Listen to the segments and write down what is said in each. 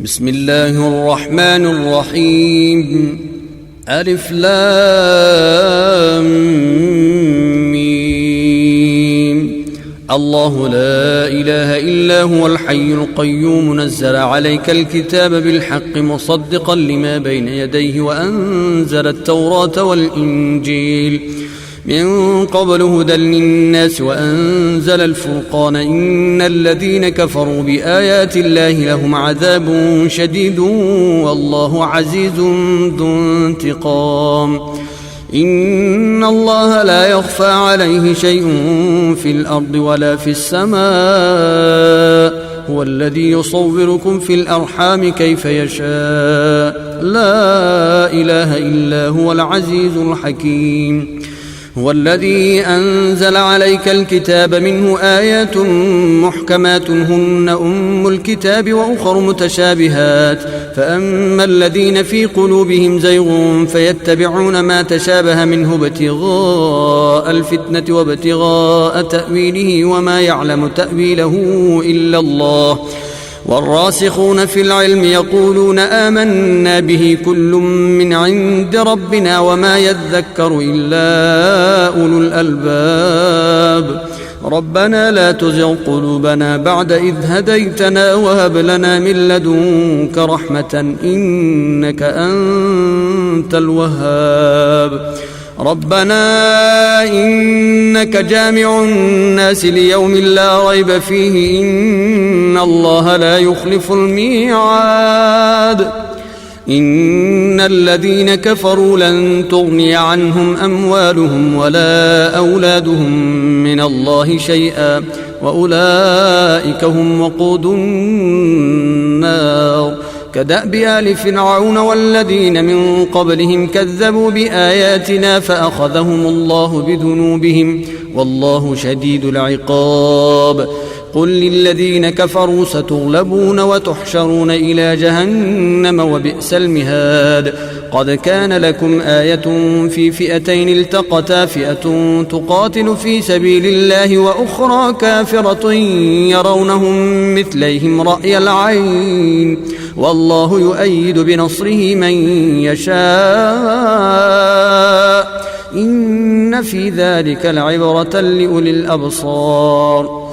بسم الله الرحمن الرحيم. ألف لام ميم. الله لا إله إلا هو الحي القيوم نزل عليك الكتاب بالحق مصدقا لما بين يديه وأنزل التوراة والإنجيل من قبل هدى للناس وأنزل الفرقان إن الذين كفروا بآيات الله لهم عذاب شديد والله عزيز ذو انتقام. إن الله لا يخفى عليه شيء في الأرض ولا في السماء هو الذي يصوركم في الأرحام كيف يشاء لا إله إلا هو العزيز الحكيم. هو الذي أنزل عليك الكتاب منه آيات محكمات هن أم الكتاب وأخر متشابهات فأما الذين في قلوبهم زيغ فيتبعون ما تشابه منه ابتغاء الفتنة وابتغاء تأويله وما يعلم تأويله إلا الله والراسخون في العلم يقولون آمنا به كل من عند ربنا وما يذكر إلا أولو الألباب. ربنا لا تزغ قلوبنا بعد إذ هديتنا وهب لنا من لدنك رحمة إنك أنت الوهاب. ربنا إنك جامع الناس ليوم لا ريب فيه إن الله لا يخلف الميعاد. إن الذين كفروا لن تغني عنهم أموالهم ولا أولادهم من الله شيئا وأولئك هم وقود النار. كدأب آل فرعون والذين من قبلهم كذبوا بآياتنا فأخذهم الله بذنوبهم والله شديد العقاب. قل للذين كفروا ستغلبون وتحشرون إلى جهنم وبئس المهاد. قد كان لكم آية في فئتين التقتا فئة تقاتل في سبيل الله وأخرى كافرة يرونهم مثليهم رأي العين والله يؤيد بنصره من يشاء إن في ذلك لعبرة لأولي الأبصار.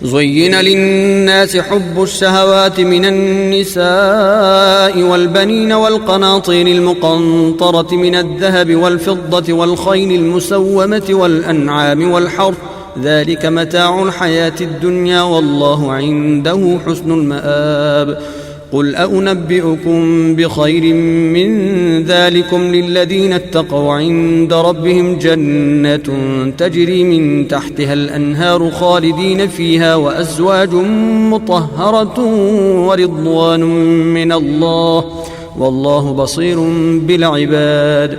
زين للناس حب الشهوات من النساء والبنين والقناطير المقنطرة من الذهب والفضة والخيل المسومة والأنعام والحرث ذلك متاع الحياة الدنيا والله عنده حسن المآب. قل أنبئكم بخير من ذلكم للذين اتقوا عند ربهم جنات تجري من تحتها الأنهار خالدين فيها وأزواج مطهرة ورضوان من الله والله بصير بالعباد.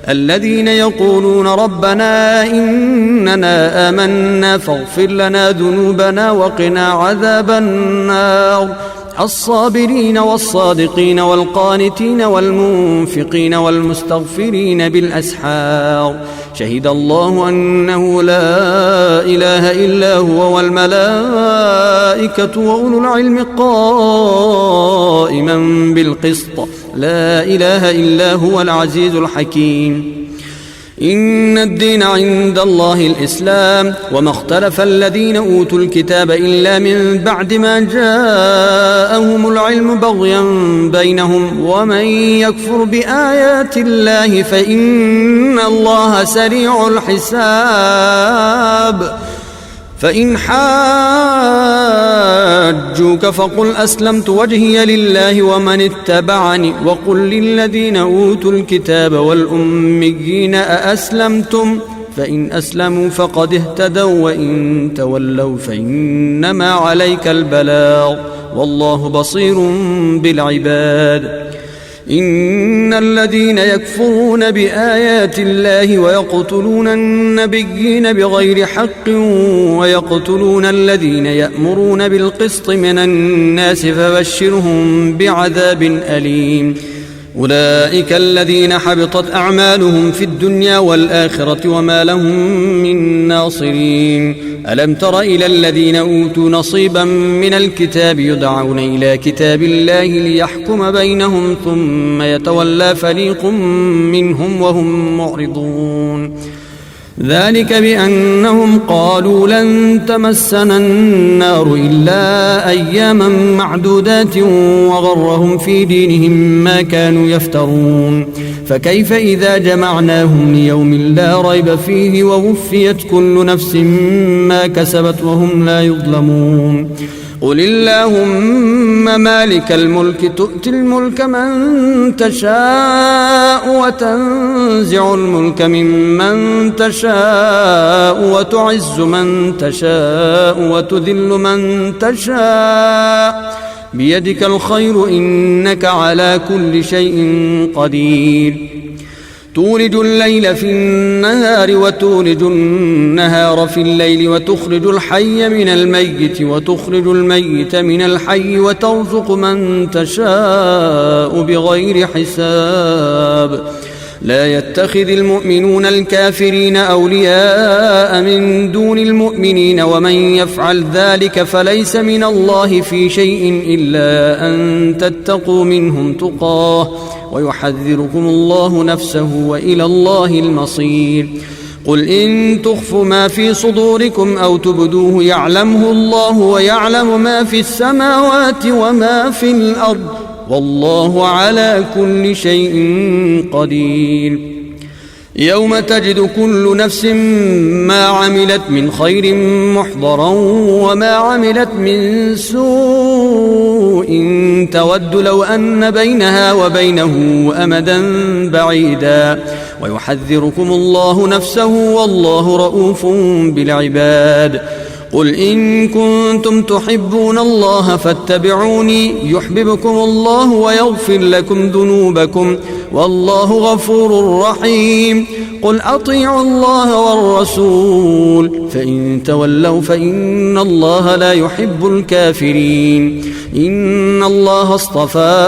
الذين يقولون ربنا إننا آمنا فاغفر لنا ذنوبنا وقنا عذاب النار. الصابرين والصادقين والقانتين والمنفقين والمستغفرين بالأسحار. شهد الله أنه لا إله إلا هو والملائكة وأولو العلم قائما بالقسط لا إله إلا هو العزيز الحكيم. إن الدين عند الله الإسلام وما اختلف الذين أوتوا الكتاب إلا من بعد ما جاءهم العلم بغيا بينهم ومن يكفر بآيات الله فإن الله سريع الحساب. فإن حاجوك فقل أسلمت وجهي لله ومن اتبعني وقل للذين أوتوا الكتاب والأميين أأسلمتم فإن أسلموا فقد اهتدوا وإن تولوا فإنما عليك البلاغ والله بصير بالعباد. إن الذين يكفرون بآيات الله ويقتلون النبيين بغير حق ويقتلون الذين يأمرون بالقسط من الناس فبشرهم بعذاب أليم. أولئك الذين حبطت أعمالهم في الدنيا والآخرة وما لهم من ناصرين. ألم تر إلى الذين أوتوا نصيبا من الكتاب يدعون إلى كتاب الله ليحكم بينهم ثم يتولى فريق منهم وهم معرضون. ذلك بأنهم قالوا لن تمسنا النار إلا أياما معدودات وغرهم في دينهم ما كانوا يفترون. فكيف إذا جمعناهم ليوم لا ريب فيه ووفيت كل نفس ما كسبت وهم لا يظلمون. قل اللهم مالك الملك تؤتي الملك من تشاء وتنزع الملك ممن تشاء وتعز من تشاء وتذل من تشاء بيدك الخير إنك على كل شيء قدير. تولج الليل في النهار وتولج النهار في الليل وتخرج الحي من الميت وتخرج الميت من الحي وترزق من تشاء بغير حساب. لا يتخذ المؤمنون الكافرين أولياء من دون المؤمنين ومن يفعل ذلك فليس من الله في شيء إلا أن تتقوا منهم تقاه ويحذركم الله نفسه وإلى الله المصير. قل إن تخفوا ما في صدوركم أو تبدوه يعلمه الله ويعلم ما في السماوات وما في الأرض والله على كل شيء قدير. يوم تجد كل نفس ما عملت من خير محضرا وما عملت من سوء تود لو أن بينها وبينه أمدا بعيدا ويحذركم الله نفسه والله رؤوف بالعباد. قل إن كنتم تحبون الله فاتبعوني يحببكم الله ويغفر لكم ذنوبكم والله غفور رحيم. قل أطيعوا الله والرسول فإن تولوا فإن الله لا يحب الكافرين. إن الله اصطفى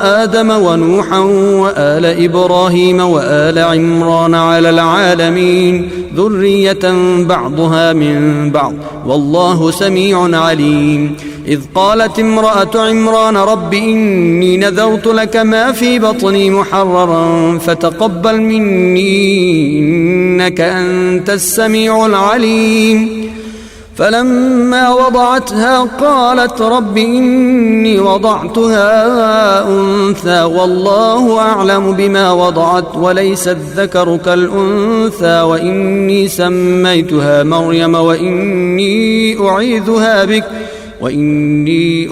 آدم ونوحا وآل إبراهيم وآل عمران على العالمين ذرية بعضها من بعض والله سميع عليم. إذ قالت امرأة عمران رب إني نذرت لك ما في بطني محررا فتقبل مني إنك أنت السميع العليم. فلما وضعتها قالت رب إني وضعتها أنثى والله أعلم بما وضعت وليس الذكر كالأنثى وإني سميتها مريم وإني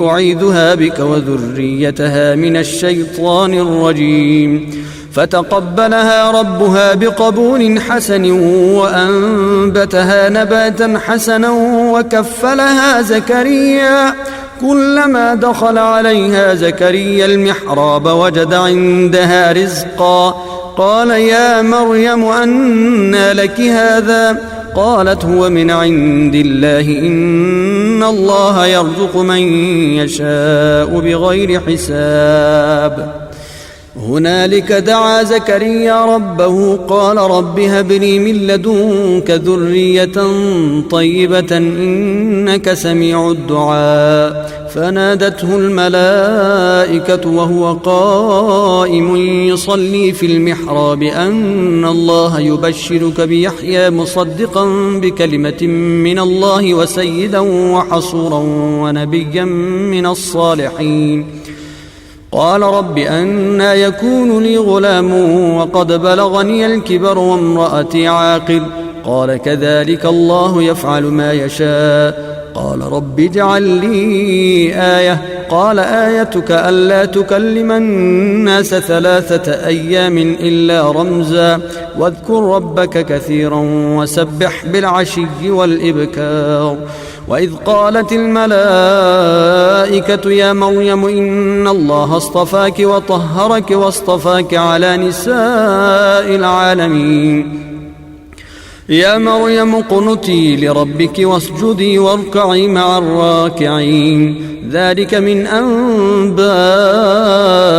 أعيذها بك وذريتها من الشيطان الرجيم. فتقبلها ربها بقبول حسن وأنبتها نباتا حسنا وكفلها زكريا. كلما دخل عليها زكريا المحراب وجد عندها رزقا قال يا مريم أنى لك هذا قالت هو من عند الله إن الله يرزق من يشاء بغير حساب. هنالك دعا زكريا ربه قال رب هب لي من لدنك ذرية طيبة إنك سميع الدعاء. فنادته الملائكة وهو قائم يصلي في المحراب أن الله يبشرك بيحيى مصدقا بكلمة من الله وسيدا وحصورا ونبيا من الصالحين. قال رب أنى يكون لي غلام وقد بلغني الكبر وامرأتي عاقر قال كذلك الله يفعل ما يشاء. قال رب اجعل لي آية قال آيتك ألا تكلم الناس 3 أيام إلا رمزا واذكر ربك كثيرا وسبح بالعشي والإبكار. وإذ قالت الملائكة يا مريم إن الله اصطفاك وطهرك واصطفاك على نساء العالمين. يا مريم اقنتي لربك واسجدي واركعي مع الراكعين. ذلك من أنباء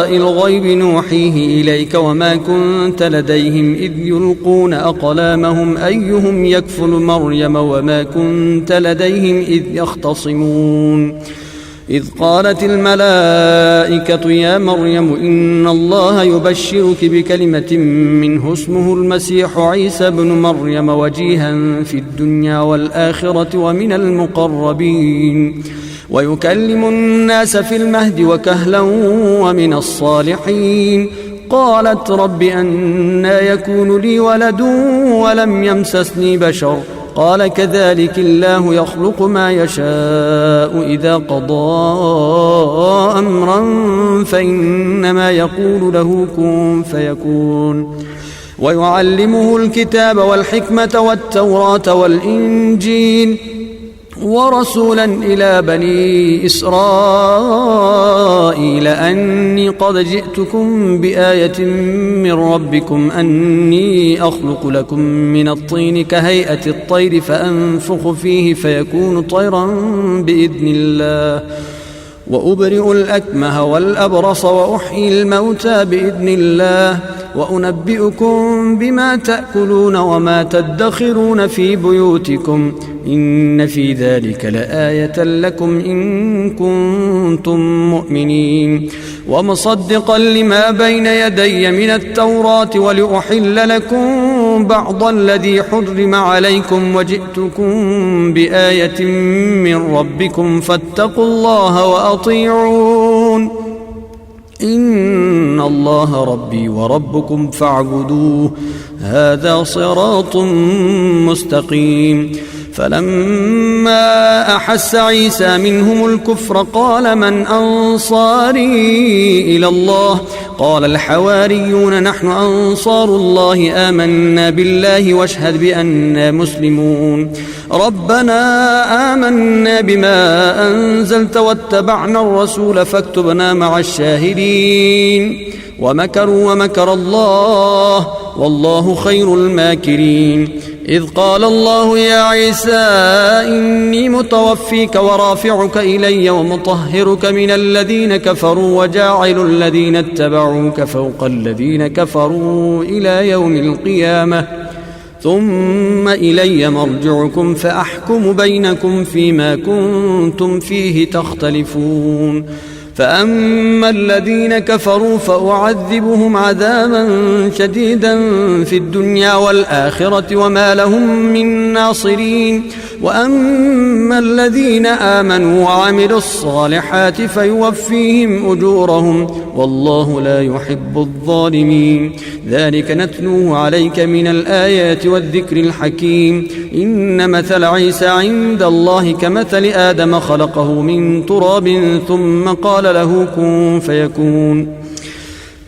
خبأ الغيب نوحيه إليك وما كنت لديهم إذ يلقون أقلامهم أيهم يكفل مريم وما كنت لديهم إذ يختصمون إذ قالت الملائكة يا مريم إن الله يبشرك بكلمة منه اسمه المسيح عيسى بن مريم وجيها في الدنيا والآخرة ومن المقربين ويكلم الناس في المهد وكهلا ومن الصالحين قالت رب أنى يكون لي ولد ولم يمسسني بشر قال كذلك الله يخلق ما يشاء إذا قضى أمرا فإنما يقول له كن فيكون ويعلمه الكتاب والحكمة والتوراة والإنجيل ورسولا إلى بني إسرائيل أني قد جئتكم بآية من ربكم أني أخلق لكم من الطين كهيئة الطير فأنفخ فيه فيكون طيرا بإذن الله وأبرئ الأكمه والأبرص وأحيي الموتى بإذن الله وأنبئكم بما تأكلون وما تدخرون في بيوتكم إن في ذلك لآية لكم إن كنتم مؤمنين ومصدقا لما بين يدي من التوراة ولأحل لكم بعض الذي حرم عليكم وجئتكم بآية من ربكم فاتقوا الله وأطيعون إن الله ربي وربكم فاعبدوه هذا صراط مستقيم فلما أحس عيسى منهم الكفر قال من أنصاري إلى الله قال الحواريون نحن أنصار الله آمنا بالله واشهد بأننا مسلمون ربنا آمنا بما أنزلت واتبعنا الرسول فاكتبنا مع الشاهدين ومكروا ومكر الله والله خير الماكرين إذ قال الله يا عيسى إني متوفيك ورافعك إلي ومطهرك من الذين كفروا وجاعل الذين اتبعوك فوق الذين كفروا إلى يوم القيامة ثم إلي مرجعكم فأحكم بينكم فيما كنتم فيه تختلفون فأما الذين كفروا فأعذبهم عذابا شديدا في الدنيا والآخرة وما لهم من ناصرين وأما الذين آمنوا وعملوا الصالحات فيوفيهم أجورهم والله لا يحب الظالمين ذلك نتلوه عليك من الآيات والذكر الحكيم إن مثل عيسى عند الله كمثل آدم خلقه من تراب ثم قال له كن فيكون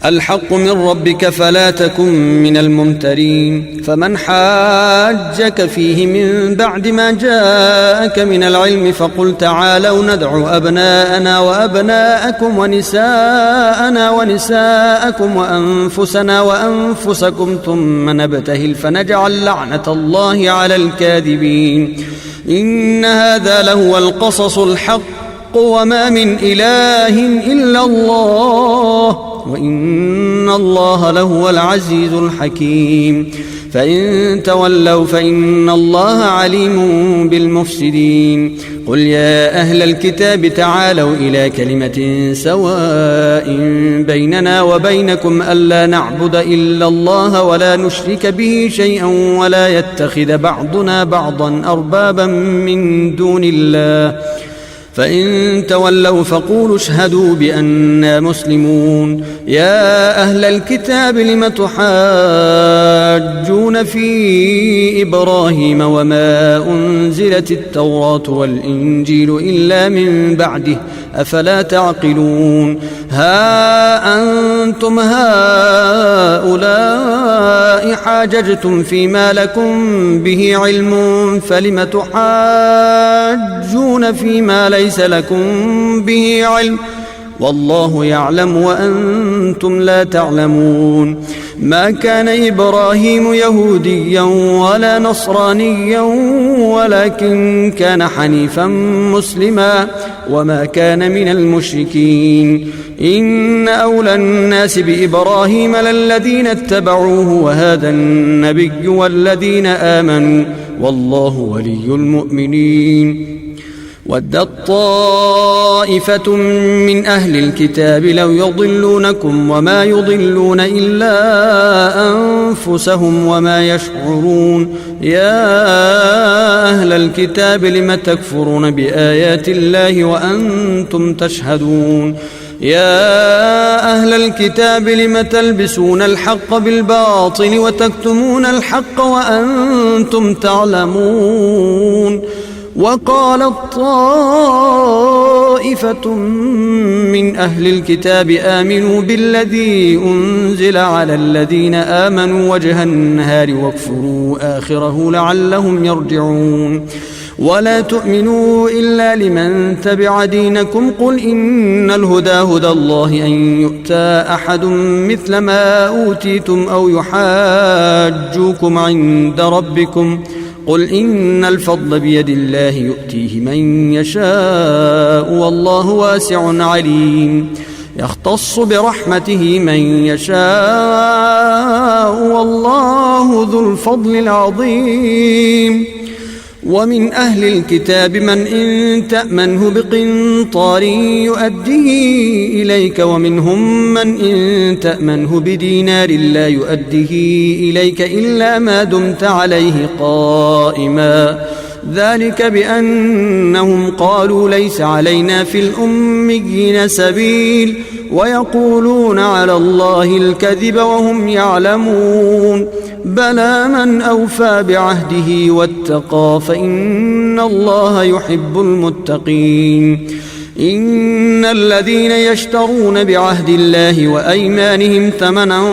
الحق من ربك فلا تكن من الممترين فمن حاجك فيه من بعد ما جاءك من العلم فقل تعالوا ندعو أبناءنا وأبناءكم ونساءنا ونساءكم وأنفسنا وأنفسكم ثم نبتهل فنجعل لعنة الله على الكاذبين إن هذا لهو القصص الحق وما من إله إلا الله وإن الله لهو العزيز الحكيم فإن تولوا فإن الله عليم بالمفسدين قل يا أهل الكتاب تعالوا إلى كلمة سواء بيننا وبينكم ألا نعبد إلا الله ولا نشرك به شيئا ولا يتخذ بعضنا بعضا أربابا من دون الله فإن تولوا فقولوا اشهدوا بأننا مسلمون يا أهل الكتاب لم تحاجون في إبراهيم وما أنزلت التوراة والإنجيل إلا من بعده أفلا تعقلون ها أنتم هؤلاء حاججتم فيما لكم به علم فلم تحاجون فيما ليس لكم به علم والله يعلم وأنتم لا تعلمون ما كان إبراهيم يهوديا ولا نصرانيا ولكن كان حنيفا مسلما وما كان من المشركين. إن أولى الناس بإبراهيم للذين اتبعوه وهذا النبي والذين آمنوا والله ولي المؤمنين. ودت طائفة من أهل الكتاب لو يضلونكم وما يضلون إلا أنفسهم وما يشعرون. يا أهل الكتاب لم تكفرون بآيات الله وأنتم تشهدون. يا أهل الكتاب لم تلبسون الحق بالباطل وتكتمون الحق وأنتم تعلمون. وقالت طائفة من أهل الكتاب آمنوا بالذي أنزل على الذين آمنوا وجه النهار واكفروا آخره لعلهم يرجعون. ولا تؤمنوا إلا لمن تبع دينكم قل إن الهدى هدى الله أن يؤتى أحد مثل ما أوتيتم أو يحاجوكم عند ربكم قل إن الفضل بيد الله يؤتيه من يشاء والله واسع عليم. يختص برحمته من يشاء والله ذو الفضل العظيم. ومن أهل الكتاب من إن تأمنه بقنطار يؤديه إليك ومنهم من إن تأمنه بدينار لا يؤديه إليك إلا ما دمت عليه قائما ذلك بأنهم قالوا ليس علينا في الأميين سبيل ويقولون على الله الكذب وهم يعلمون. بلى من أوفى بعهده واتقى فإن الله يحب المتقين. إن الذين يشترون بعهد الله وأيمانهم ثمنا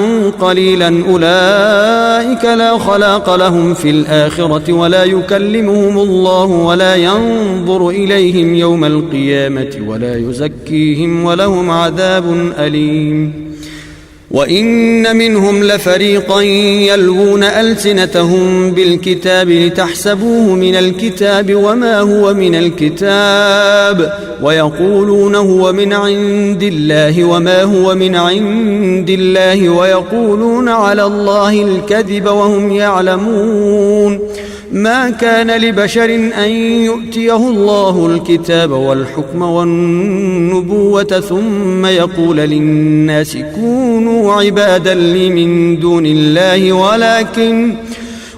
قليلا أولئك لا خلاق لهم في الآخرة ولا يكلمهم الله ولا ينظر إليهم يوم القيامة ولا يزكيهم ولهم عذاب أليم. وإن منهم لفريقا يلوون ألسنتهم بالكتاب لتحسبوه من الكتاب وما هو من الكتاب ويقولون هو من عند الله وما هو من عند الله ويقولون على الله الكذب وهم يعلمون. ما كان لبشر أن يؤتيه الله الكتاب والحكم والنبوة ثم يقول للناس كونوا عبادا لي من دون الله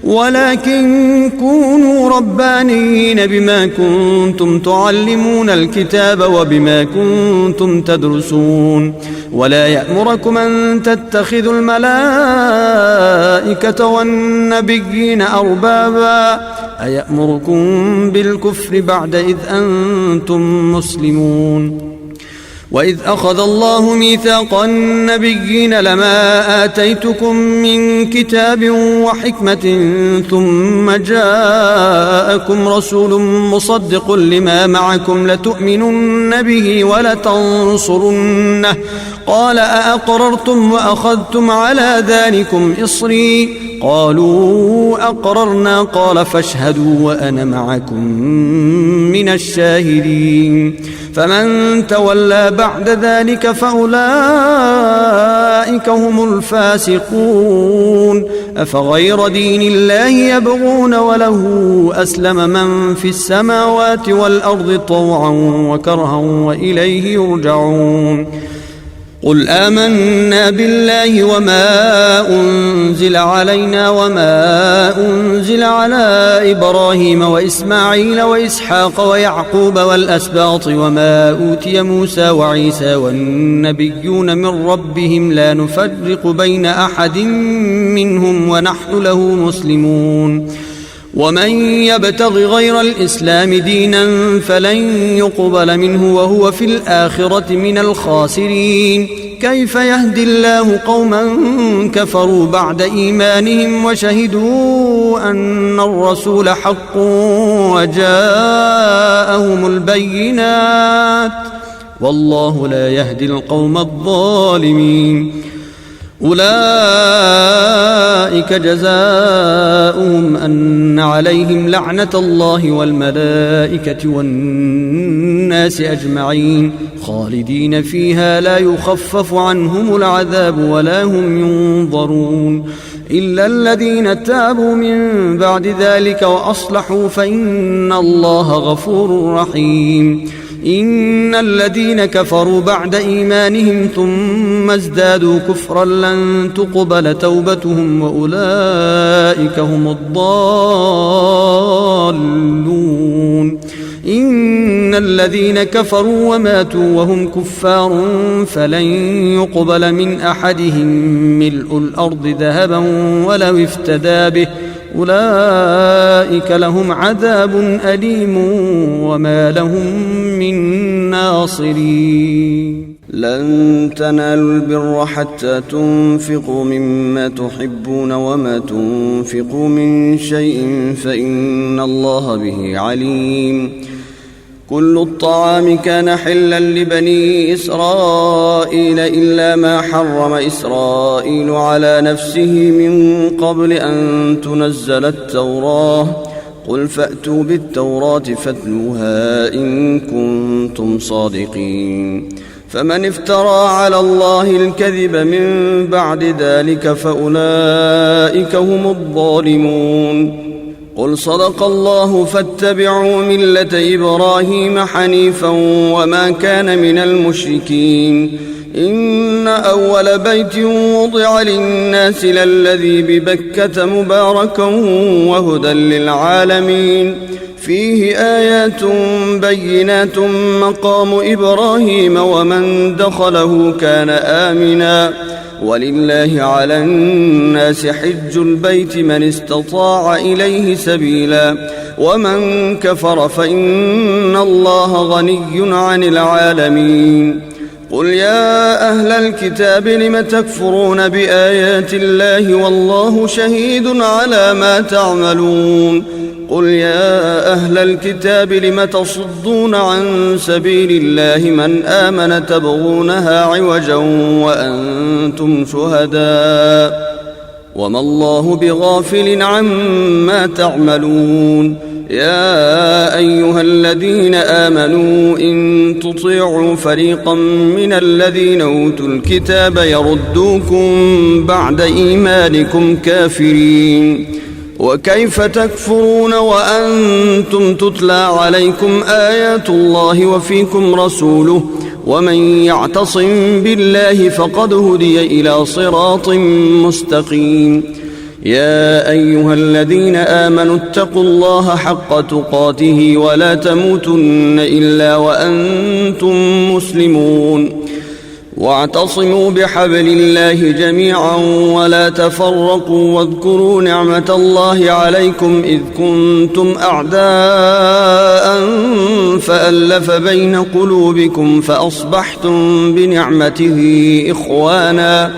ولكن كونوا ربانيين بما كنتم تعلمون الكتاب وبما كنتم تدرسون. ولا يأمركم أن تتخذوا الملائكة والنبيين أربابا أيأمركم بالكفر بعد إذ أنتم مسلمون. وإذ أخذ الله ميثاق النبيين لما آتيتكم من كتاب وحكمة ثم جاءكم رسول مصدق لما معكم لتؤمنن به ولتنصرنه قال أأقررتم وأخذتم على ذلكم إصري قالوا أقررنا قال فاشهدوا وأنا معكم من الشاهدين. فمن تولى بعد ذلك فأولئك هم الفاسقون. أفغير دين الله يبغون وله أسلم من في السماوات والأرض طوعا وكرها وإليه يرجعون. قل آمنا بالله وما أنزل علينا وما أنزل على إبراهيم وإسماعيل وإسحاق ويعقوب والأسباط وما أوتي موسى وعيسى والنبيون من ربهم لا نفرق بين أحد منهم ونحن له مسلمون. ومن يبتغ غير الإسلام دينا فلن يقبل منه وهو في الآخرة من الخاسرين. كيف يهدي الله قوما كفروا بعد إيمانهم وشهدوا أن الرسول حق وجاءهم البينات والله لا يهدي القوم الظالمين. أولئك جزاؤهم أن عليهم لعنة الله والملائكة والناس أجمعين خالدين فيها لا يخفف عنهم العذاب ولا هم ينظرون إلا الذين تابوا من بعد ذلك وأصلحوا فإن الله غفور رحيم. إن الذين كفروا بعد إيمانهم ثم ازدادوا كفرا لن تقبل توبتهم وأولئك هم الضالون. إن الذين كفروا وماتوا وهم كفار فلن يقبل من أحدهم ملء الأرض ذهبا ولو افتدى به أولئك لهم عذاب أليم وما لهم من ناصرين. لن تنالوا البر حتى تنفقوا مما تحبون وما تنفقوا من شيء فإن الله به عليم. كل الطعام كان حلا لبني إسرائيل إلا ما حرم إسرائيل على نفسه من قبل أن تنزل التوراة. قل فأتوا بالتوراة فاتلوها إن كنتم صادقين. فمن افترى على الله الكذب من بعد ذلك فأولئك هم الظالمون. قل صدق الله فاتبعوا ملة إبراهيم حنيفا وما كان من المشركين. إن أول بيت وضع للناس للذي ببكة مباركا وهدى للعالمين فيه آيات بينات مقام إبراهيم ومن دخله كان آمنا ولله على الناس حج البيت من استطاع إليه سبيلا ومن كفر فإن الله غني عن العالمين. قل يا أهل الكتاب لم تكفرون بآيات الله والله شهيد على ما تعملون. قل يا أهل الكتاب لم تصدون عن سبيل الله من آمن تبغونها عوجا وأنتم شهداء وما الله بغافل عما تعملون. يا أيها الذين آمنوا إن تطيعوا فريقا من الذين أوتوا الكتاب يردوكم بعد إيمانكم كافرين. وكيف تكفرون وأنتم تتلى عليكم آيات الله وفيكم رسوله ومن يعتصم بالله فقد هدي إلى صراط مستقيم. يا أيها الذين آمنوا اتقوا الله حق تقاته ولا تموتن إلا وأنتم مسلمون. واعتصموا بحبل الله جميعا ولا تفرقوا واذكروا نعمة الله عليكم إذ كنتم أعداء فألف بين قلوبكم فأصبحتم بنعمته إخوانا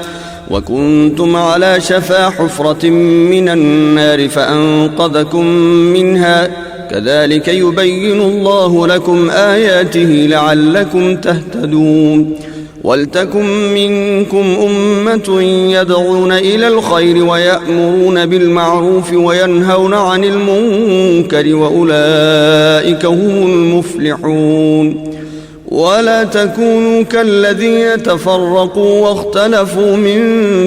وكنتم على شفا حفرة من النار فأنقذكم منها كذلك يبين الله لكم آياته لعلكم تهتدون. ولتكن منكم أمة يدعون إلى الخير ويأمرون بالمعروف وينهون عن المنكر وأولئك هم المفلحون. ولا تكونوا كالذين تفرقوا واختلفوا من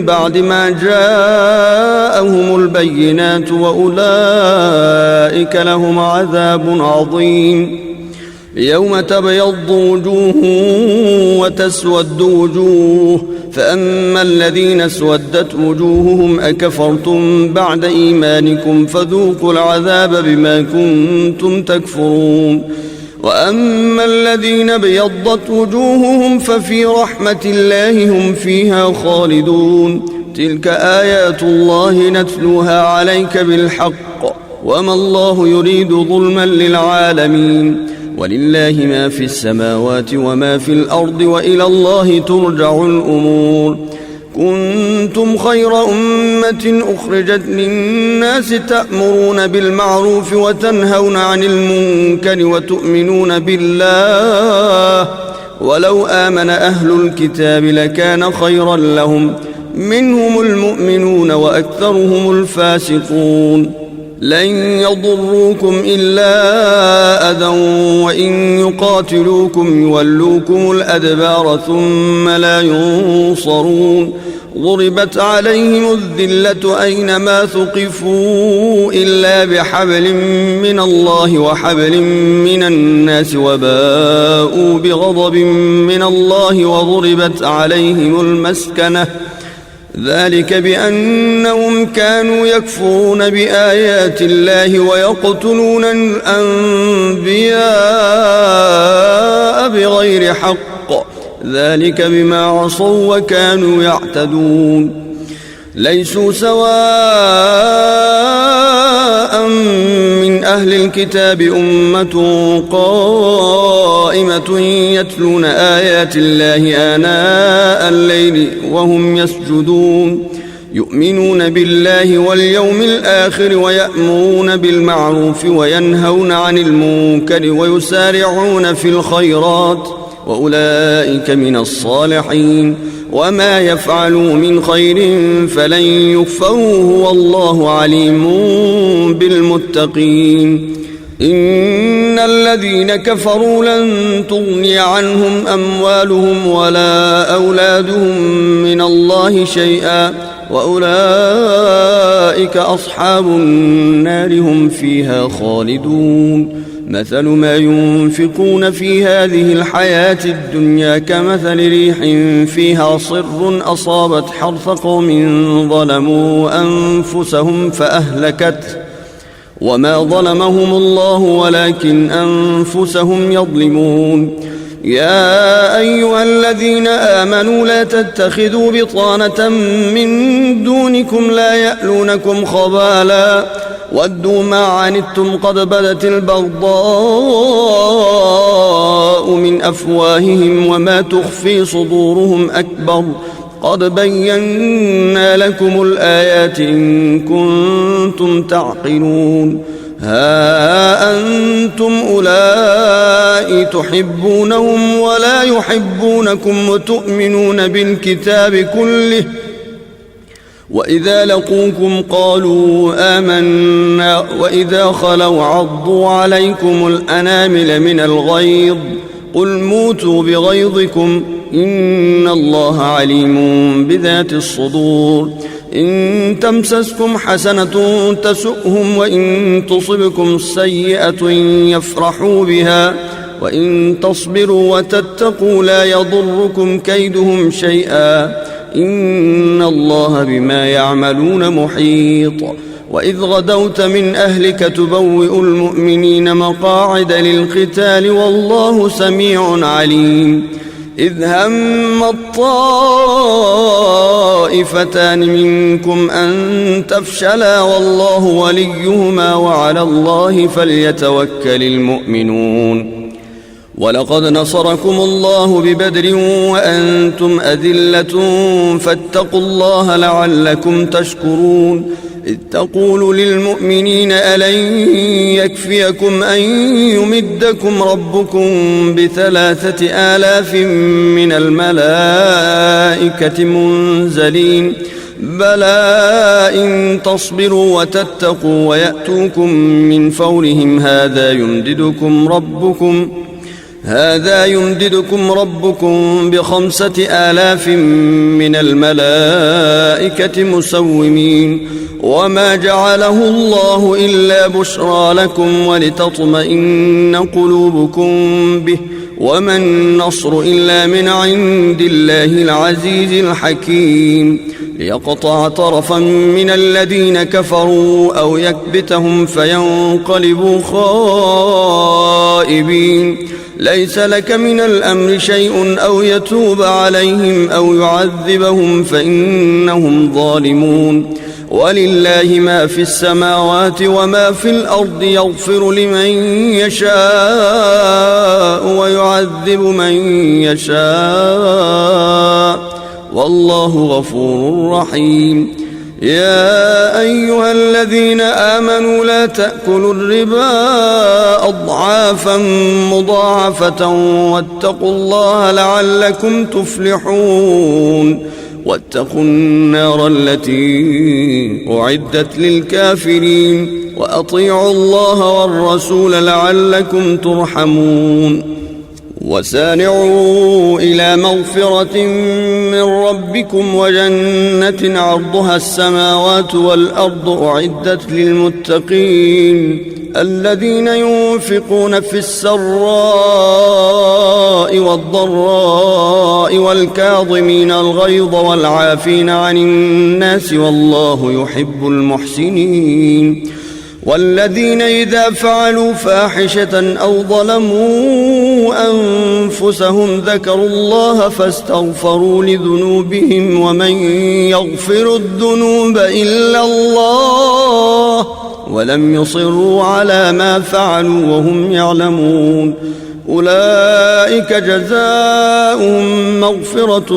بعد ما جاءهم البينات وأولئك لهم عذاب عظيم. يوم تبيض وجوه وتسود وجوه فأما الذين اسودت وجوههم أكفرتم بعد إيمانكم فذوقوا العذاب بما كنتم تكفرون. وأما الذين ابيضت وجوههم ففي رحمة الله هم فيها خالدون. تلك آيات الله نتلوها عليك بالحق وما الله يريد ظلما للعالمين. ولله ما في السماوات وما في الأرض وإلى الله ترجع الأمور. كنتم خير أمة أخرجت للناس تأمرون بالمعروف وتنهون عن المنكر وتؤمنون بالله ولو آمن أهل الكتاب لكان خيرا لهم منهم المؤمنون وأكثرهم الفاسقون. لن يضروكم إلا أذى وإن يقاتلوكم يولوكم الأدبار ثم لا ينصرون. ضربت عليهم الذلة أينما ثقفوا إلا بحبل من الله وحبل من الناس وباءوا بغضب من الله وضربت عليهم المسكنة ذلك بأنهم كانوا يكفرون بآيات الله ويقتلون الأنبياء بغير حق ذلك بما عصوا وكانوا يعتدون. ليسوا سواء من أهل الكتاب أمة قائمة يتلون آيات الله آناء الليل وهم يسجدون يؤمنون بالله واليوم الآخر ويأمرون بالمعروف وينهون عن المنكر ويسارعون في الخيرات وأولئك من الصالحين. وما يفعلوا من خير فلن يكفروه والله عليم بالمتقين. إن الذين كفروا لن تغني عنهم أموالهم ولا أولادهم من الله شيئا وأولئك أصحاب النار هم فيها خالدون. مثل ما ينفقون في هذه الحياة الدنيا كمثل ريح فيها صر أصابت حرث قوم ظلموا أنفسهم فأهلكته وما ظلمهم الله ولكن أنفسهم يظلمون. يا أيها الذين آمنوا لا تتخذوا بطانة من دونكم لا يألونكم خبالا ودوا ما عنتم قد بدت البغضاء من أفواههم وما تخفي صدورهم أكبر قد بينا لكم الآيات إن كنتم تعقلون. ها أنتم أولئك تحبونهم ولا يحبونكم وتؤمنون بالكتاب كله وإذا لقوكم قالوا آمنا وإذا خلوا عضوا عليكم الأنامل من الغيظ قل موتوا بغيظكم إن الله عليم بذات الصدور. إن تمسسكم حسنة تسؤهم وإن تصبكم سيئة يفرحوا بها وإن تصبروا وتتقوا لا يضركم كيدهم شيئا إن الله بما يعملون محيط. وإذ غدوت من أهلك تبوئ المؤمنين مقاعد للقتال والله سميع عليم. إذ هم الطائفتان منكم أن تفشلا والله وليهما وعلى الله فليتوكل المؤمنون. ولقد نصركم الله ببدر وأنتم أذلة فاتقوا الله لعلكم تشكرون. إذ تقول للمؤمنين ألن يكفيكم أن يمدكم ربكم ب3,000 من الملائكة منزلين بلى إن تصبروا وتتقوا ويأتوكم من فورهم هذا يمددكم ربكم ب5,000 من الملائكة مسومين. وما جعله الله إلا بشرى لكم ولتطمئن قلوبكم به وما النصر إلا من عند الله العزيز الحكيم. ليقطع طرفا من الذين كفروا أو يكبتهم فينقلبوا خائبين. ليس لك من الأمر شيء أو يتوب عليهم أو يعذبهم فإنهم ظالمون. ولله ما في السماوات وما في الأرض يغفر لمن يشاء ويعذب من يشاء والله غفور رحيم. يا أيها الذين آمنوا لا تأكلوا الربا أضعافا مضاعفة واتقوا الله لعلكم تفلحون. واتقوا النار التي أعدت للكافرين وأطيعوا الله والرسول لعلكم ترحمون وسارعوا إلى مغفرة من ربكم وجنة عرضها السماوات والأرض أعدت للمتقين الذين ينفقون في السراء والضراء والكاظمين الغيظ والعافين عن الناس والله يحب المحسنين والذين إذا فعلوا فاحشة أو ظلموا أنفسهم ذكروا الله فاستغفروا لذنوبهم ومن يغفر الذنوب إلا الله ولم يصروا على ما فعلوا وهم يعلمون أولئك جزاؤهم مغفرة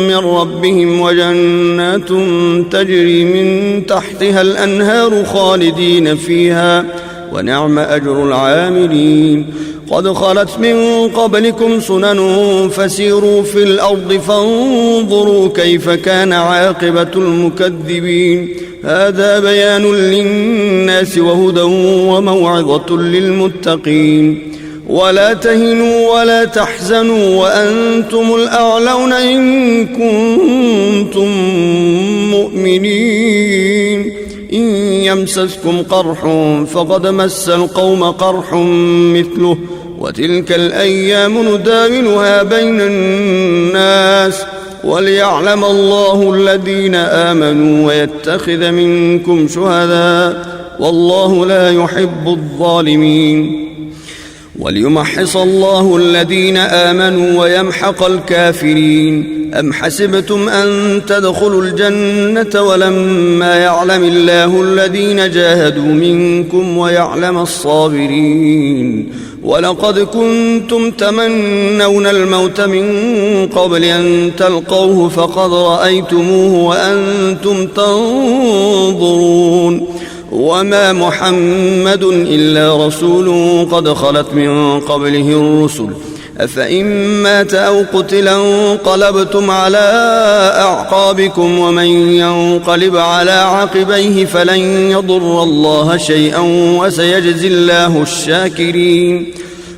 من ربهم وجنات تجري من تحتها الأنهار خالدين فيها ونعم أجر العاملين قد خلت من قبلكم سنن فسيروا في الأرض فانظروا كيف كان عاقبة المكذبين هذا بيان للناس وهدى وموعظة للمتقين ولا تهنوا ولا تحزنوا وأنتم الأعلون إن كنتم مؤمنين إن يمسسكم قرح فقد مس القوم قرح مثله وتلك الأيام نداولها بين الناس وليعلم الله الذين آمنوا ويتخذ منكم شهداء والله لا يحب الظالمين وليمحص الله الذين آمنوا ويمحق الكافرين أم حسبتم أن تدخلوا الجنة ولما يعلم الله الذين جاهدوا منكم ويعلم الصابرين ولقد كنتم تمنون الموت من قبل أن تلقوه فقد رأيتموه وأنتم تنظرون وما محمد إلا رسول قد خلت من قبله الرسل أفإن مات أو قتل انقلبتم على أعقابكم ومن ينقلب على عقبيه فلن يضر الله شيئا وسيجزي الله الشاكرين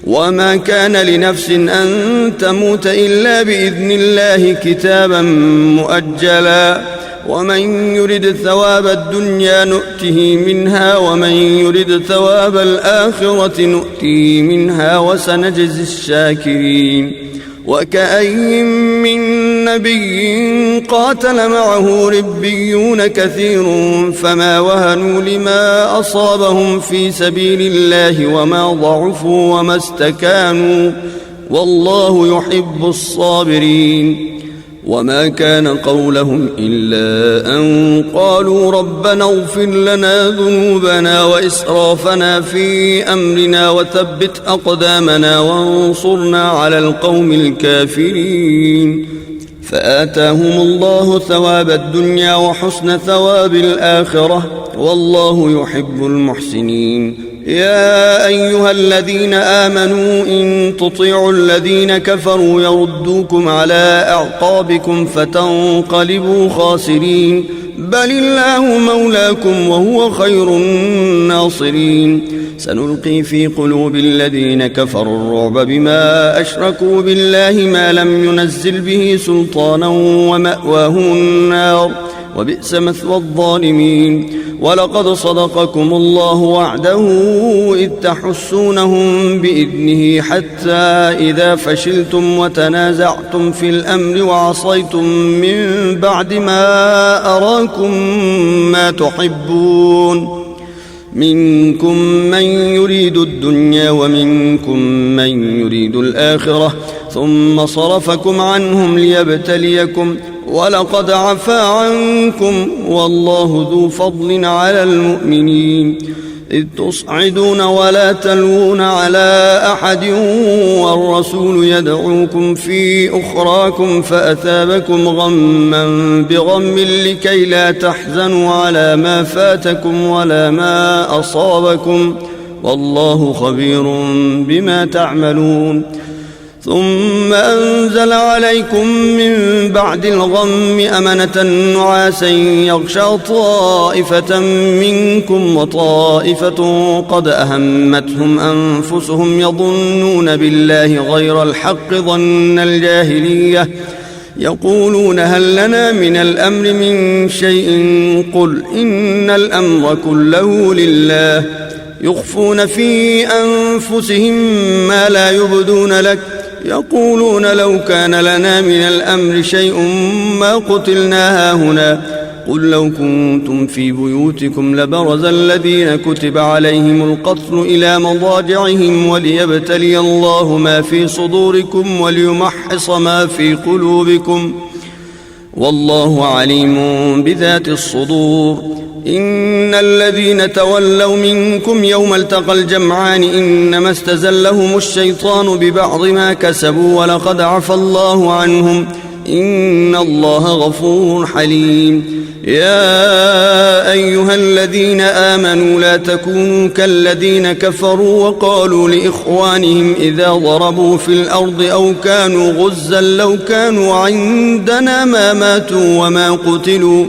وما كان لنفس أن تموت إلا بإذن الله كتابا مؤجلا ومن يرد ثواب الدنيا نؤته منها ومن يرد ثواب الآخرة نؤته منها وسنجزي الشاكرين وكأين من نبي قاتل معه ربيون كثير فما وهنوا لما أصابهم في سبيل الله وما ضعفوا وما استكانوا والله يحب الصابرين وما كان قولهم إلا أن قالوا ربنا اغفر لنا ذنوبنا وإسرافنا في أمرنا وثبت أقدامنا وانصرنا على القوم الكافرين فآتاهم الله ثواب الدنيا وحسن ثواب الآخرة والله يحب المحسنين يا أيها الذين آمنوا إن تطيعوا الذين كفروا يردوكم على أعقابكم فتنقلبوا خاسرين بل الله مولاكم وهو خير الناصرين سنلقي في قلوب الذين كفروا الرعب بما أشركوا بالله ما لم ينزل به سلطانا ومأواهم النار وبئس مثوى الظالمين ولقد صدقكم الله وعده إذ تحسونهم بإذنه حتى إذا فشلتم وتنازعتم في الأمر وعصيتم من بعد ما أراكم ما تحبون منكم من يريد الدنيا ومنكم من يريد الآخرة ثم صرفكم عنهم ليبتليكم ولقد عفا عنكم والله ذو فضل على المؤمنين إذ تصعدون ولا تلوون على أحد والرسول يدعوكم في أخراكم فأثابكم غما بغم لكي لا تحزنوا على ما فاتكم ولا ما أصابكم والله خبير بما تعملون ثم أنزل عليكم من بعد الغم أمنة نعاسا يغشى طائفة منكم وطائفة قد أهمتهم أنفسهم يظنون بالله غير الحق ظن الجاهلية يقولون هل لنا من الأمر من شيء قل إن الأمر كله لله يخفون في أنفسهم ما لا يبدون لك يقولون لو كان لنا من الأمر شيء ما قتلنا هاهنا قل لو كنتم في بيوتكم لبرز الذين كتب عليهم القتل إلى مضاجعهم وليبتلي الله ما في صدوركم وليمحص ما في قلوبكم والله عليم بذات الصدور إن الذين تولوا منكم يوم التقى الجمعان إنما استزلهم الشيطان ببعض ما كسبوا ولقد عفى الله عنهم إن الله غفور حليم يا أيها الذين آمنوا لا تكونوا كالذين كفروا وقالوا لإخوانهم إذا ضربوا في الأرض أو كانوا غزا لو كانوا عندنا ما ماتوا وما قتلوا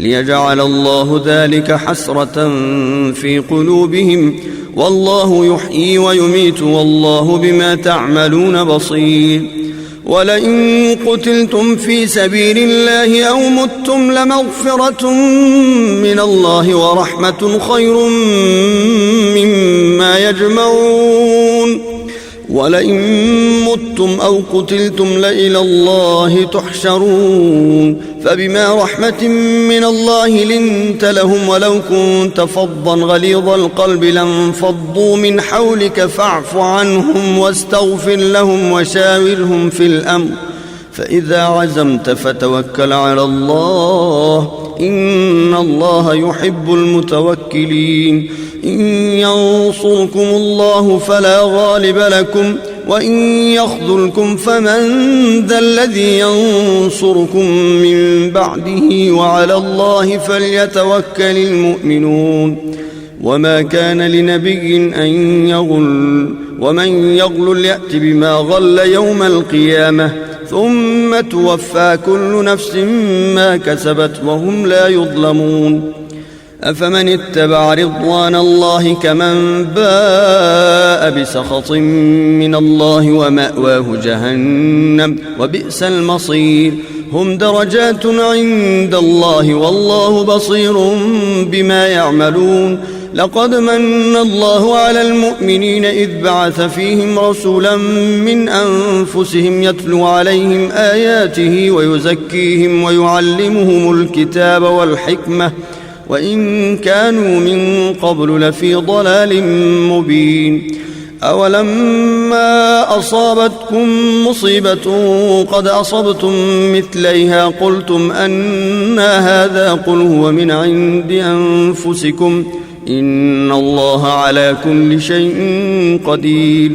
ليجعل الله ذلك حسرة في قلوبهم والله يحيي ويميت والله بما تعملون بصير ولئن قتلتم في سبيل الله أو متم لمغفرة من الله ورحمة خير مما يجمعون ولئن متم أو قتلتم لإلى الله تحشرون فبما رحمة من الله لنت لهم ولو كنت فظا غليظ القلب لانفضوا من حولك فاعف عنهم واستغفر لهم وشاورهم في الأمر فإذا عزمت فتوكل على الله إن الله يحب المتوكلين إن ينصركم الله فلا غالب لكم وإن يخذلكم فمن ذا الذي ينصركم من بعده وعلى الله فليتوكل المؤمنون وما كان لنبي أن يغل ومن يغل يأت بما غل يوم القيامة ثم توفى كل نفس ما كسبت وهم لا يظلمون أفمن اتبع رضوان الله كمن باء بسخط من الله ومأواه جهنم وبئس المصير هم درجات عند الله والله بصير بما يعملون لقد من الله على المؤمنين إذ بعث فيهم رسولا من أنفسهم يتلو عليهم آياته ويزكيهم ويعلمهم الكتاب والحكمة وإن كانوا من قبل لفي ضلال مبين أولما أصابتكم مصيبة قد أصبتم مثليها قلتم أنى هذا قل هو من عند أنفسكم إن الله على كل شيء قدير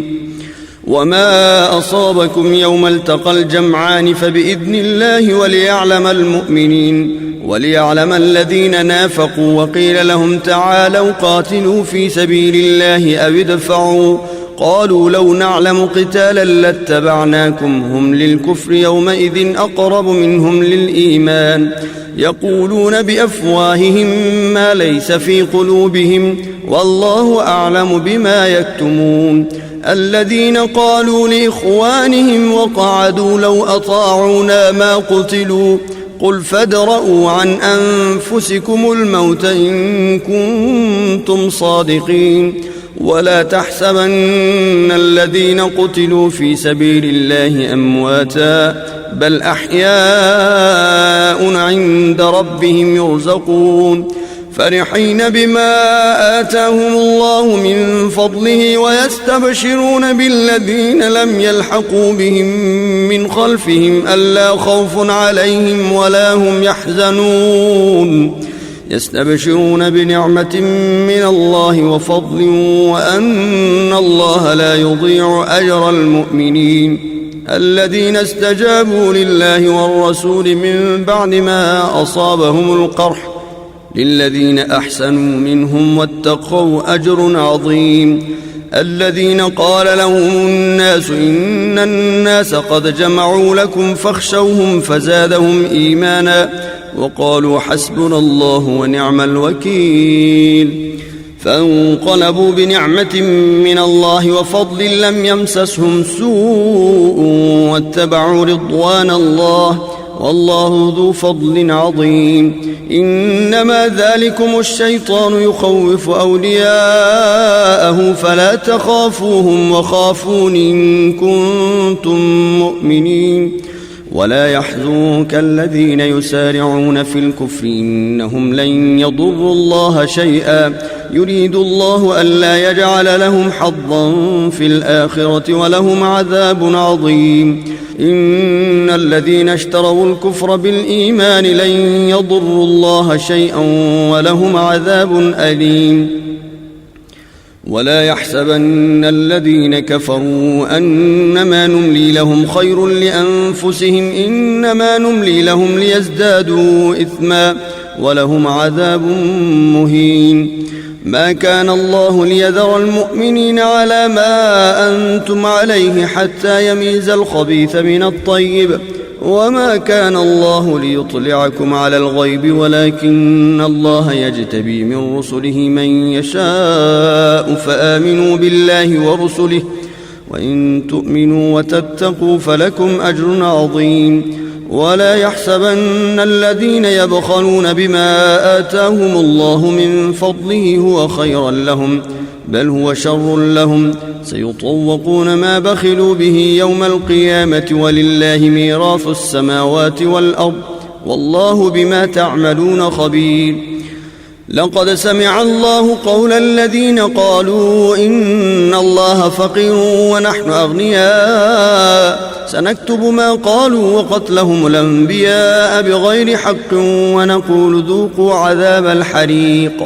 وما أصابكم يوم التقى الجمعان فبإذن الله وليعلم المؤمنين وليعلم الذين نافقوا وقيل لهم تعالوا قاتلوا في سبيل الله أو ادفعوا قالوا لو نعلم قتالا لاتبعناكم هم للكفر يومئذ أقرب منهم للإيمان يقولون بأفواههم ما ليس في قلوبهم والله أعلم بما يكتمون الذين قالوا لإخوانهم وقعدوا لو أطاعونا ما قتلوا قل فادرءوا عن أنفسكم الموت إن كنتم صادقين ولا تحسبن الذين قتلوا في سبيل الله أمواتا بل أحياء عند ربهم يرزقون فرحين بما آتاهم الله من فضله ويستبشرون بالذين لم يلحقوا بهم من خلفهم ألا خوف عليهم ولا هم يحزنون يستبشرون بنعمة من الله وفضل وأن الله لا يضيع أجر المؤمنين الذين استجابوا لله والرسول من بعد ما أصابهم القرح للذين أحسنوا منهم واتقوا أجر عظيم الذين قال لهم الناس إن الناس قد جمعوا لكم فاخشوهم فزادهم إيمانا وقالوا حسبنا الله ونعم الوكيل. فانقلبوا بنعمة من الله وفضل لم يمسسهم سوء واتبعوا رضوان الله والله ذو فضل عظيم. إنما ذلكم الشيطان يخوف أولياءه فلا تخافوهم وخافون إن كنتم مؤمنين. ولا يحزنك الذين يسارعون في الكفر إنهم لن يضروا الله شيئا يريد الله ألا يجعل لهم حظا في الآخرة ولهم عذاب عظيم. إن الذين اشتروا الكفر بالإيمان لن يضروا الله شيئا ولهم عذاب أليم. ولا يحسبن الذين كفروا أنما نملي لهم خير لأنفسهم إنما نملي لهم ليزدادوا إثما ولهم عذاب مهين. ما كان الله ليذر المؤمنين على ما أنتم عليه حتى يميز الخبيث من الطيب وما كان الله ليطلعكم على الغيب ولكن الله يجتبي من رسله من يشاء فآمنوا بالله ورسله وإن تؤمنوا وتتقوا فلكم أجر عظيم. ولا يحسبن الذين يبخلون بما آتاهم الله من فضله هو خيرا لهم بل هو شر لهم سيطوقون ما بخلوا به يوم القيامة ولله ميراث السماوات والأرض والله بما تعملون خبير. لقد سمع الله قول الذين قالوا إن الله فقير ونحن أغنياء سنكتب ما قالوا وقتلهم الأنبياء بغير حق ونقول ذوقوا عذاب الحريق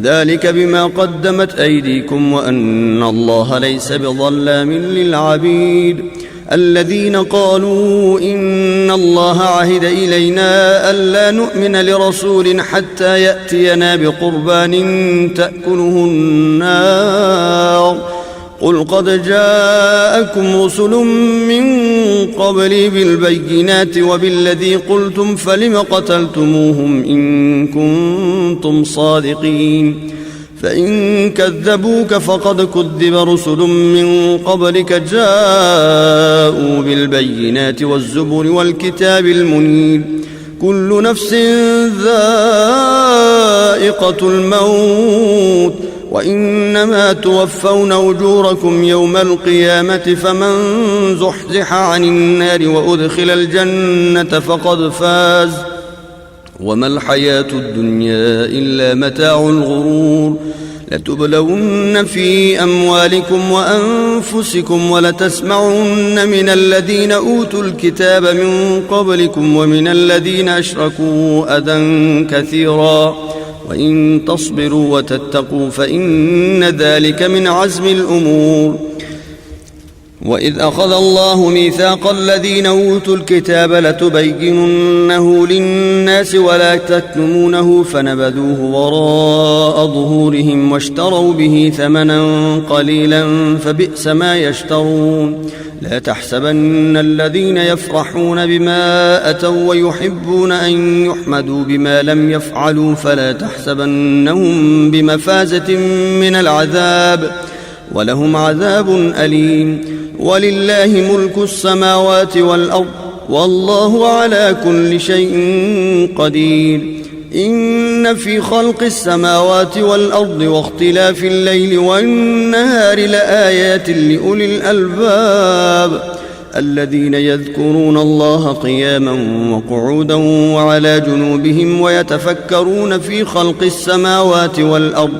ذلك بما قدمت أيديكم وأن الله ليس بظلام للعبيد. الذين قالوا إن الله عهد إلينا ألا نؤمن لرسول حتى يأتينا بقربان تأكله النار قل قد جاءكم رسل من قبلي بالبينات وبالذي قلتم فلم قتلتموهم إن كنتم صادقين. فإن كذبوك فقد كذب رسل من قبلك جاءوا بالبينات والزبر والكتاب المنير كل نفس ذائقة الموت وإنما توفون أجوركم يوم القيامة فمن زحزح عن النار وأدخل الجنة فقد فاز وما الحياة الدنيا إلا متاع الغرور. لتبلون في أموالكم وأنفسكم ولتسمعن من الذين أوتوا الكتاب من قبلكم ومن الذين أشركوا أذى كثيرا وإن تصبروا وتتقوا فإن ذلك من عزم الأمور. وإذ أخذ الله ميثاق الذين أوتوا الكتاب لتبيننه للناس ولا تكتمونه فنبذوه وراء ظهورهم واشتروا به ثمنا قليلا فبئس ما يشترون. لا تحسبن الذين يفرحون بما أتوا ويحبون أن يحمدوا بما لم يفعلوا فلا تحسبنهم بمفازة من العذاب ولهم عذاب أليم. ولله ملك السماوات والأرض والله على كل شيء قدير. إن في خلق السماوات والأرض واختلاف الليل والنهار لآيات لأولي الألباب الذين يذكرون الله قياما وقعودا وعلى جنوبهم ويتفكرون في خلق السماوات والأرض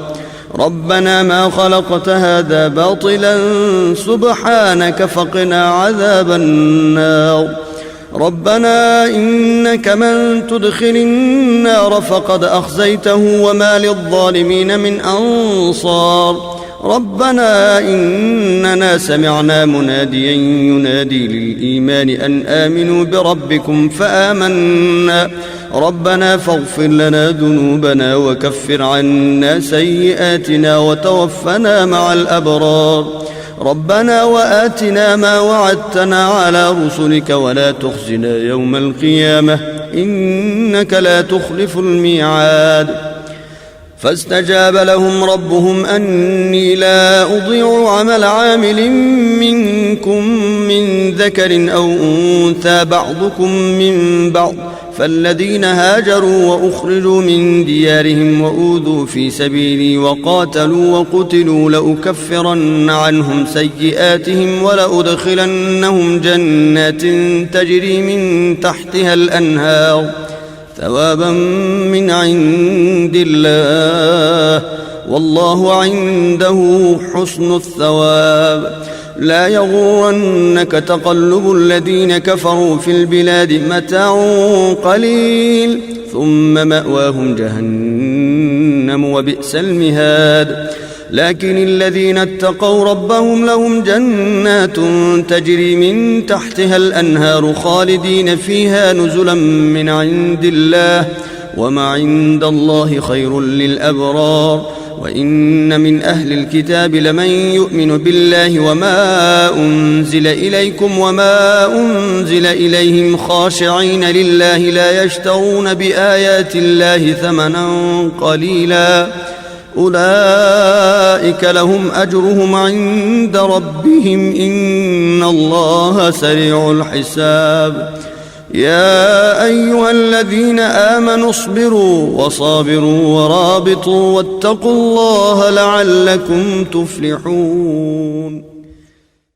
ربنا ما خلقت هذا باطلا سبحانك فقنا عذاب النار. ربنا إنك من تدخل النار فقد أخزيته وما للظالمين من أنصار. ربنا إننا سمعنا مناديا ينادي للإيمان أن آمنوا بربكم فآمنا ربنا فاغفر لنا ذنوبنا وكفر عنا سيئاتنا وتوفنا مع الأبرار ربنا وآتنا ما وعدتنا على رسلك ولا تخزنا يوم القيامة إنك لا تخلف الميعاد فاستجاب لهم ربهم أني لا أضيع عمل عامل منكم من ذكر أو أنثى بعضكم من بعض فالذين هاجروا وأخرجوا من ديارهم وأوذوا في سبيلي وقاتلوا وقتلوا لأكفرن عنهم سيئاتهم ولأدخلنهم جنات تجري من تحتها الأنهار ثوابا من عند الله والله عنده حسن الثواب لا يغرنك تقلب الذين كفروا في البلاد متاع قليل ثم مأواهم جهنم وبئس المهاد لكن الذين اتقوا ربهم لهم جنات تجري من تحتها الأنهار خالدين فيها نزلا من عند الله وما عند الله خير للأبرار وإن من أهل الكتاب لمن يؤمن بالله وما أنزل إليكم وما أنزل إليهم خاشعين لله لا يشترون بآيات الله ثمنا قليلا أولئك لهم أجرهم عند ربهم إن الله سريع الحساب يا أيها الذين آمنوا اصبروا وصابروا ورابطوا واتقوا الله لعلكم تفلحون